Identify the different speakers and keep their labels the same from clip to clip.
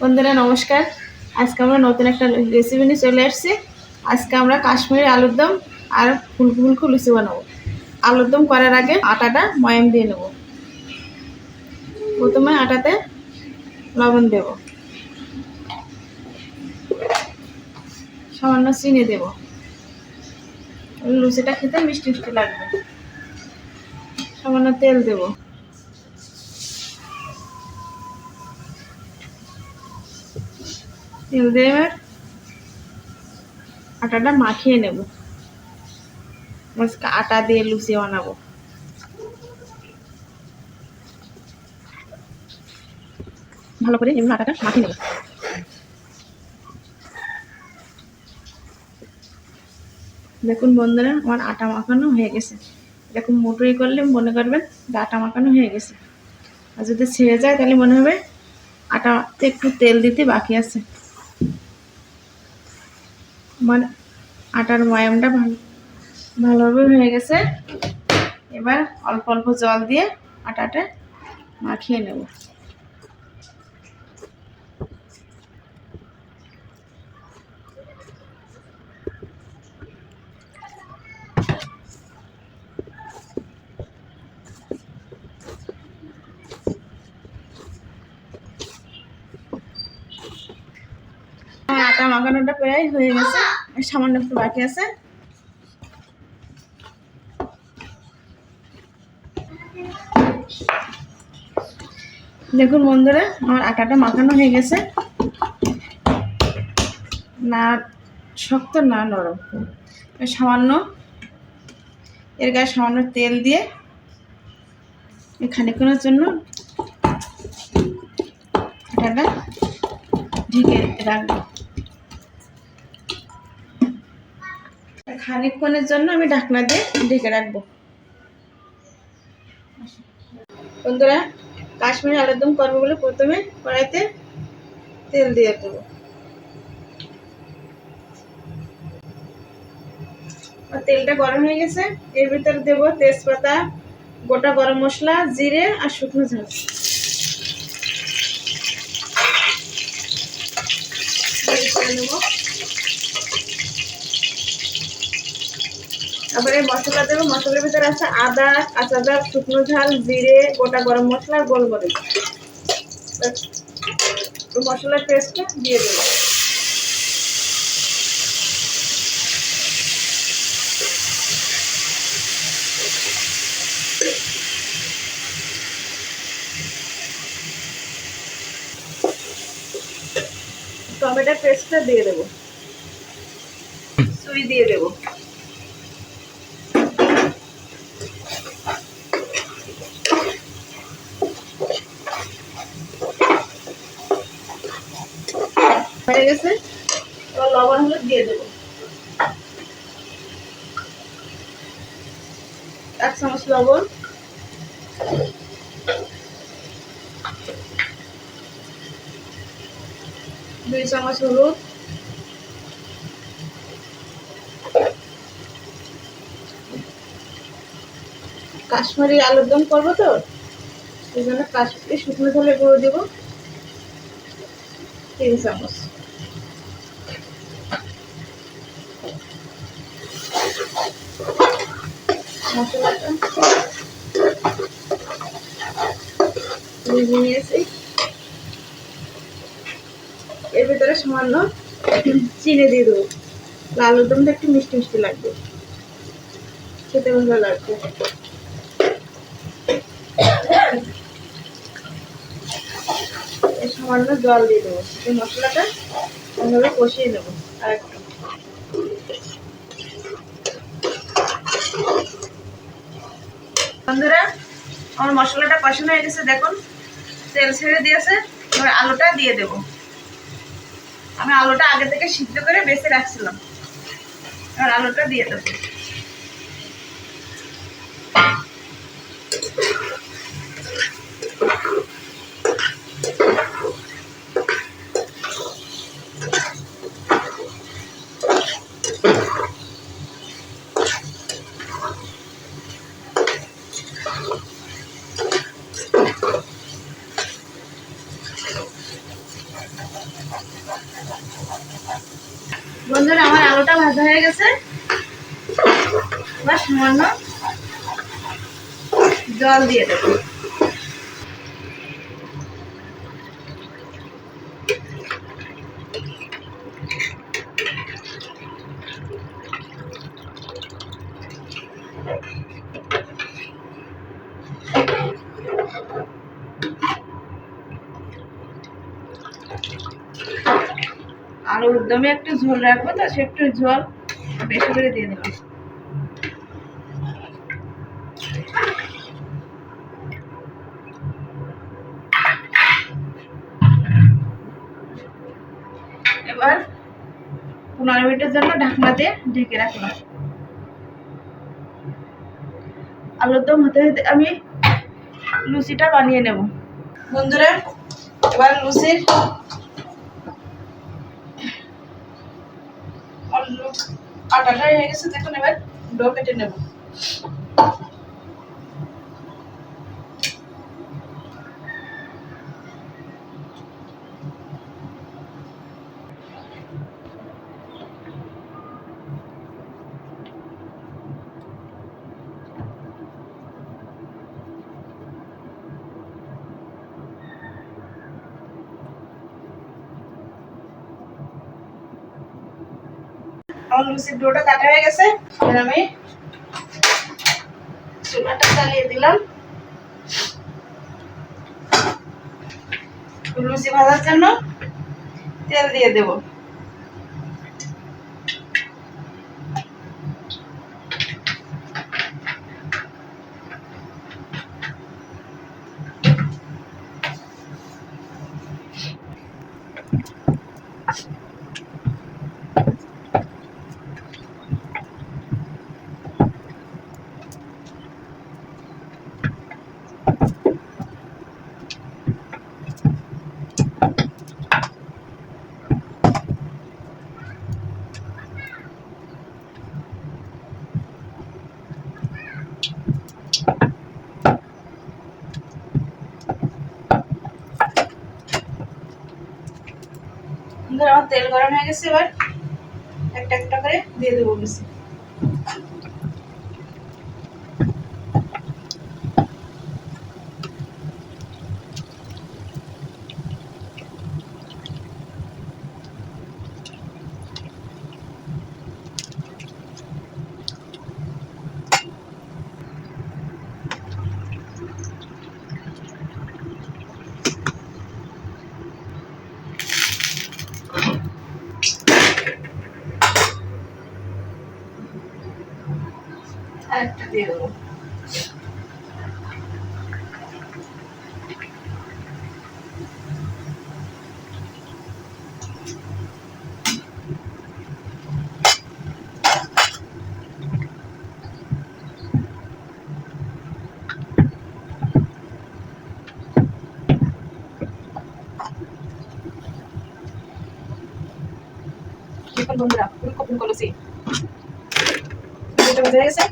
Speaker 1: বন্ধুরা নমস্কার। আজকে আমরা নতুন একটা রেসিপি নিয়ে চলে আসছি। আজকে আমরা কাশ্মীরি আলুর দম আর ফুলকো ফুলকো লুচি বানাবো। আলুর দম করার আগে আটাটা ময়াম দিয়ে নেব। প্রথমে আটাতে লবণ দেব, সামান্য চিনি দেব। লুচিটা খেতে মিষ্টি মিষ্টি লাগবে। সামান্য তেল দেব। তেল দিয়ে এবার আটাটা মাখিয়ে নেব। আটা দিয়ে লুচি বানাবো। ভালো করে এমনি আটাটা মাখিয়ে নেব। দেখুন বন্ধুরা, আমার আটা মাখানো হয়ে গেছে। এরকম মোটরি করলে মনে করবেন যে আটা মাখানো হয়ে গেছে। আর যদি ছেড়ে যায় তাহলে মনে হবে আটাতে একটু তেল দিতে বাকি আছে। আমার আটার ময়ামটা ভালোভাবে হয়ে গেছে। এবার অল্প অল্প জল দিয়ে আটাটা মাখিয়ে নেব। আটা মাখানোটা প্রায় হয়ে গেছে, সামান্য একটু বাকি আছে। দেখুন বন্ধুরা, আমার আটাটা মাখানো হয়ে গেছে। না শক্ত না নরম, সামান্য এর গায়ে সামান্য তেল দিয়ে খানিকক্ষণের জন্য আটাটা ঢেকে রাখবো। খানিকক্ষণের জন্য আমি ঢাকনা দিয়ে ঢেকে রাখবো। বন্ধুরা, কাশ্মীরি আলুর দম করবো বলে প্রথমে কড়াইতে তেল দিয়ে দেবো। তেলটা গরম হয়ে গেছে। এর ভিতরে দেবো তেজপাতা, গোটা গরম মশলা, জিরে আর শুকনো ঝাল। তারপরে মশলা দেবো। মশলার ভিতরে আছে আদা, কাঁচা ঝাল, শুকনো ঝাল, জিরে, গোটা গরম মশলা আর গোলমরিচ। মশলার পেস্টটা দিয়ে দেবো। টমেটোর পেস্টটা দিয়ে দেবো। সুই দিয়ে দেবো। হয়ে গেছে। এবার লবণ হলুদ দিয়ে দেবো। 1 চামচ লবণ, 2 চামচ হলুদ, কাশ্মীরি আলুর দম করবো তো এই জন্য কাশ্মীরি শুকনো ঝালের গুঁড়ো দেবো 3 চামচ। মশলাটা ভেজে নিয়েছি। এর ভিতরে সামান্য চিনি দিয়ে দেবো। আলুর দমটা একটু মিষ্টি মিষ্টি লাগবে, খেতে ভালো লাগবে। সামান্য জল দিয়ে দেবো। এই মশলাটা ভালোভাবে কষিয়ে নেবো। আর একটু বন্ধুরা, আমার মশলাটা কষানো হয়ে গেছে। দেখুন তেল ছেড়ে দিয়েছে। এবার আলুটা দিয়ে দেবো। আমি আলুটা আগে থেকে সিদ্ধ করে বেছে রাখছিলাম। এবার আলুটা দিয়ে দেবো। বন্ধুরা আমার আলুটা ভাজা হয়ে গেছে, এবার সামান্য জল দিয়ে দেবো। আর একদমই একটু ঝোল রাখবো, তো সে একটু ঝোল বেশি করে দিয়ে দিলাম। এবার 15 মিনিটের জন্য ঢাকনা দিয়ে ঢেকে রাখলাম। আলুর দম হতে হতে আমি লুচিটা বানিয়ে নেব। বন্ধুরা এবার লুচির আটাটা হয়ে গেছে, দেখুন এবার ডো কেটে নেব। আমার লুচির ডোটা কাটা হয়ে গেছে, এবার আমি চুলাটা জ্বালিয়ে দিলাম। লুচি ভাজার জন্য তেল দিয়ে দেব। আমার তেল গরম হয়ে গেছে, এবার একটা একটা করে দিয়ে দেবো লুচি। আরেকটা দিয়ে দেবো। দেখুন বন্ধুরা ফুলকপি লুচি এটা হয়ে গেছে।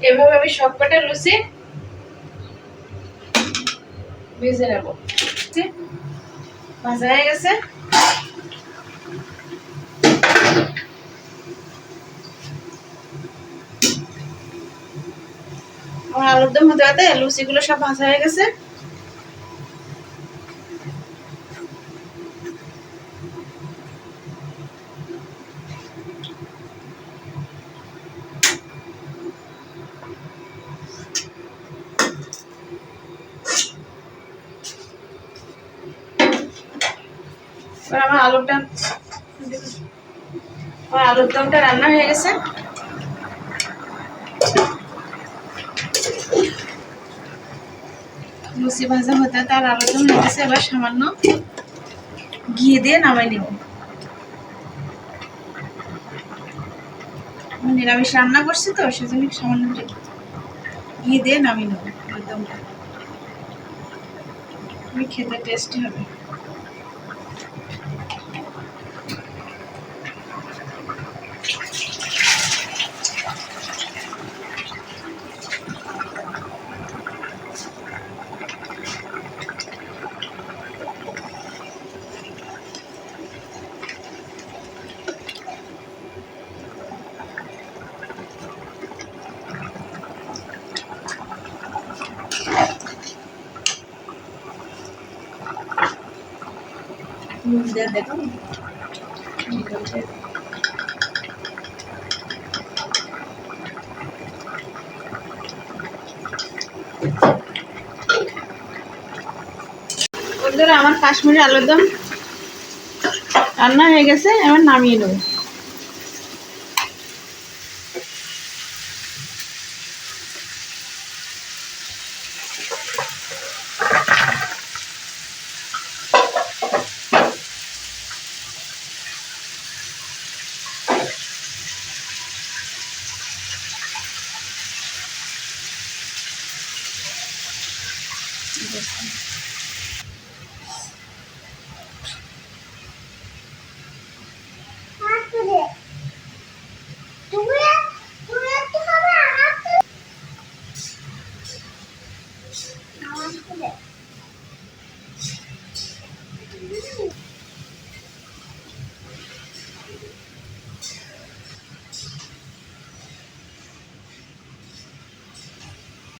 Speaker 1: এভাবে আমি সবকটা লুচি ভেজে নেব। ভাজা হয়ে গেছে, আমার আলুর দম হতে হতে লুচিগুলো সব ভাজা হয়ে গেছে। এবার আমার আলুর দমটা রান্না হয়ে গেছে। লুচি ভাজা হতে তার আলুর দম হয়ে গেছে, এবার সামান্য ঘি দিয়ে নামাই নিব। নিরামিষ রান্না করছি তো সেজন্য সামান্য ঘি দিয়ে নামিয়ে নেব। আলুর দমটা খেতে টেস্টি হবে। নুন দিয়ে দেখো। বন্ধুরা আমার কাশ্মীরি আলুর দম রান্না হয়ে গেছে, এবার নামিয়ে নেব।